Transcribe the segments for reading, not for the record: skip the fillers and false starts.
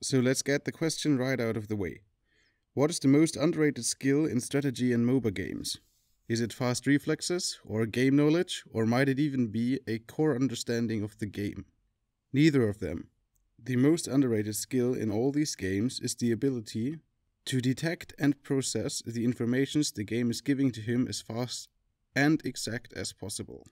So let's get the question right out of the way. What is the most underrated skill in strategy and MOBA games? Is it fast reflexes, or game knowledge, or might it even be a core understanding of the game? Neither of them. The most underrated skill in all these games is the ability to detect and process the informations the game is giving to him as fast and exact as possible.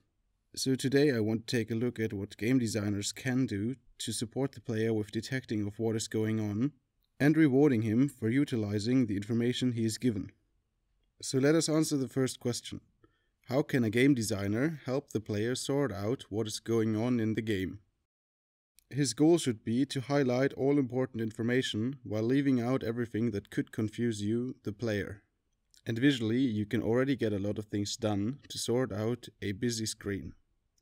So today I want to take a look at what game designers can do to support the player with detecting of what is going on and rewarding him for utilizing the information he is given. So let us answer the first question. How can a game designer help the player sort out what is going on in the game? His goal should be to highlight all important information while leaving out everything that could confuse you, the player. And visually, you can already get a lot of things done to sort out a busy screen.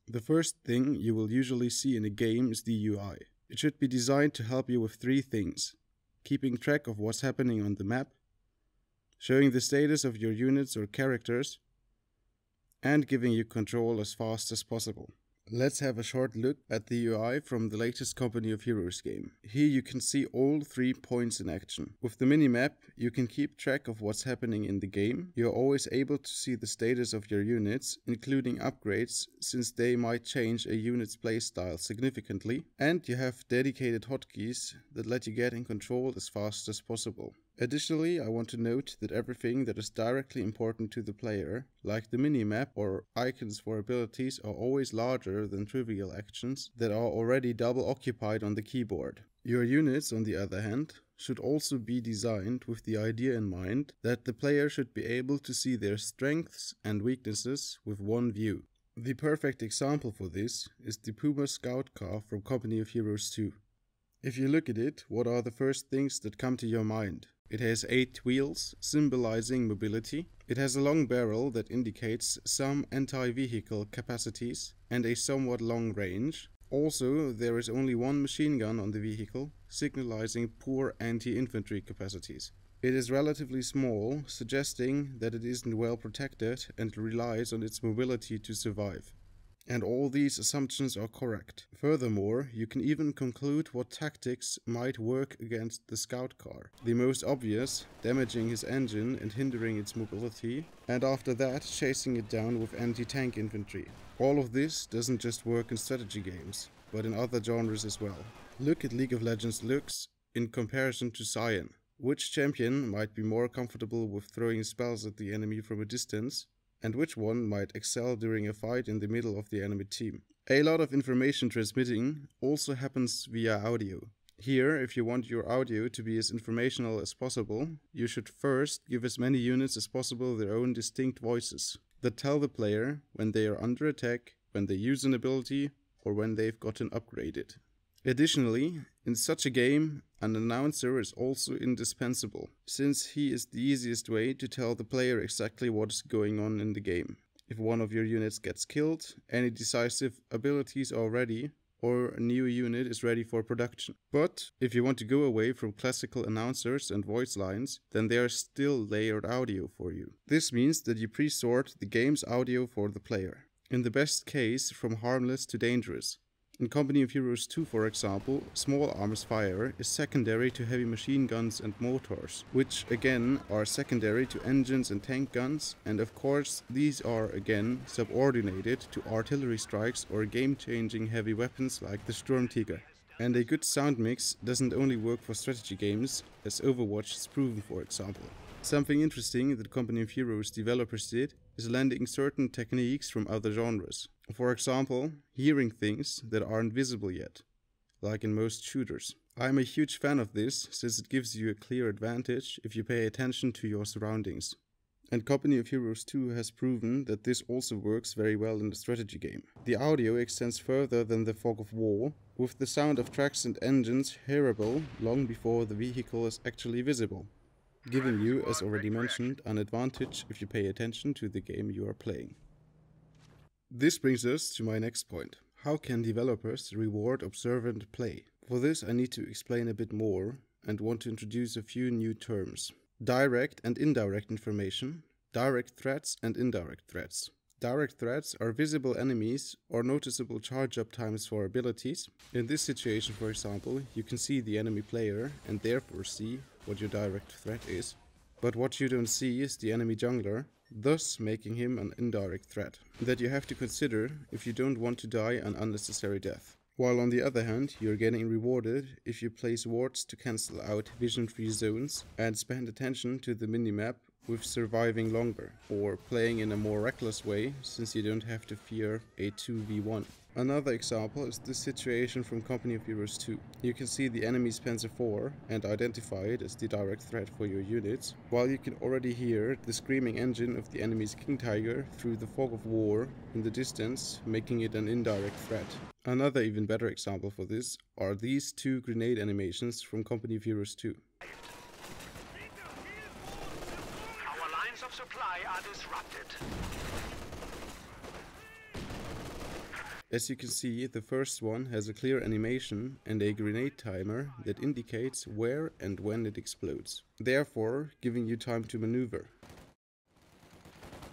The first thing you will usually see in a game is the UI. It should be designed to help you with three things: keeping track of what's happening on the map, showing the status of your units or characters, and giving you control as fast as possible. Let's have a short look at the UI from the latest Company of Heroes game. Here you can see all 3 points in action. With the minimap, you can keep track of what's happening in the game. You're always able to see the status of your units, including upgrades, since they might change a unit's playstyle significantly. And you have dedicated hotkeys that let you get in control as fast as possible. Additionally, I want to note that everything that is directly important to the player, like the minimap or icons for abilities, are always larger than trivial actions that are already double occupied on the keyboard. Your units, on the other hand, should also be designed with the idea in mind that the player should be able to see their strengths and weaknesses with one view. The perfect example for this is the Puma Scout car from Company of Heroes 2. If you look at it, what are the first things that come to your mind? It has 8 wheels, symbolizing mobility. It has a long barrel that indicates some anti-vehicle capacities and a somewhat long range. Also, there is only one machine gun on the vehicle, signalizing poor anti-infantry capacities. It is relatively small, suggesting that it isn't well protected and relies on its mobility to survive. And all these assumptions are correct. Furthermore, you can even conclude what tactics might work against the scout car. The most obvious, damaging his engine and hindering its mobility, and after that chasing it down with anti-tank infantry. All of this doesn't just work in strategy games, but in other genres as well. Look at League of Legends looks in comparison to Cyan. Which champion might be more comfortable with throwing spells at the enemy from a distance, and which one might excel during a fight in the middle of the enemy team? A lot of information transmitting also happens via audio. Here, if you want your audio to be as informational as possible, you should first give as many units as possible their own distinct voices that tell the player when they are under attack, when they use an ability, or when they've gotten upgraded. Additionally, in such a game, an announcer is also indispensable, since he is the easiest way to tell the player exactly what is going on in the game. If one of your units gets killed, any decisive abilities are ready, or a new unit is ready for production. But if you want to go away from classical announcers and voice lines, then there is still layered audio for you. This means that you pre-sort the game's audio for the player. In the best case, from harmless to dangerous. In Company of Heroes 2, for example, small arms fire is secondary to heavy machine guns and mortars, which again are secondary to engines and tank guns, and of course these are again subordinated to artillery strikes or game-changing heavy weapons like the Sturmtiger. And a good sound mix doesn't only work for strategy games, as Overwatch has proven, for example. Something interesting that Company of Heroes developers did is lending certain techniques from other genres. For example, hearing things that aren't visible yet, like in most shooters. I'm a huge fan of this, since it gives you a clear advantage if you pay attention to your surroundings. And Company of Heroes 2 has proven that this also works very well in the strategy game. The audio extends further than the fog of war, with the sound of tracks and engines hearable long before the vehicle is actually visible, giving you, as already mentioned, an advantage if you pay attention to the game you are playing. This brings us to my next point. How can developers reward observant play? For this I need to explain a bit more and want to introduce a few new terms. Direct and indirect information, direct threats and indirect threats. Direct threats are visible enemies or noticeable charge-up times for abilities. In this situation, for example, you can see the enemy player and therefore see what your direct threat is. But what you don't see is the enemy jungler, thus making him an indirect threat that you have to consider if you don't want to die an unnecessary death. While on the other hand, you're getting rewarded if you place wards to cancel out vision-free zones and spend attention to the minimap with surviving longer, or playing in a more reckless way since you don't have to fear a 2v1. Another example is this situation from Company of Heroes 2. You can see the enemy's Panzer IV and identify it as the direct threat for your units, while you can already hear the screaming engine of the enemy's King Tiger through the fog of war in the distance, making it an indirect threat. Another even better example for this are these two grenade animations from Company of Heroes 2. Our lines of supply are disrupted. As you can see, the first one has a clear animation and a grenade timer that indicates where and when it explodes, therefore giving you time to maneuver.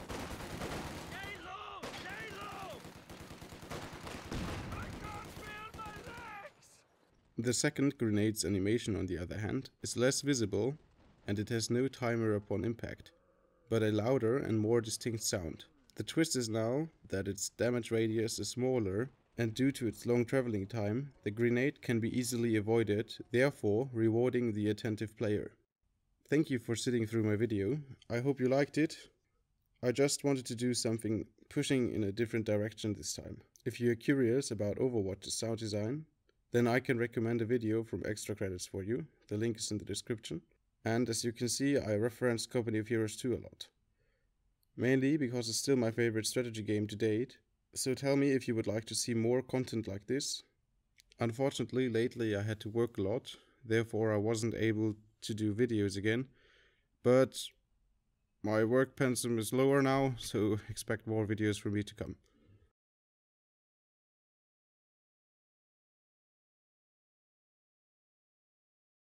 Stay low! Stay low! I can't feel my legs! The second grenade's animation, on the other hand, is less visible and it has no timer upon impact, but a louder and more distinct sound. The twist is now that its damage radius is smaller, and due to its long traveling time, the grenade can be easily avoided, therefore rewarding the attentive player. Thank you for sitting through my video. I hope you liked it. I just wanted to do something pushing in a different direction this time. If you're curious about Overwatch's sound design, then I can recommend a video from Extracredits for you. The link is in the description. And as you can see, I reference Company of Heroes 2 a lot. Mainly because it's still my favorite strategy game to date, so tell me if you would like to see more content like this. Unfortunately, lately I had to work a lot, therefore I wasn't able to do videos again, but my work pensum is lower now, so expect more videos from me to come.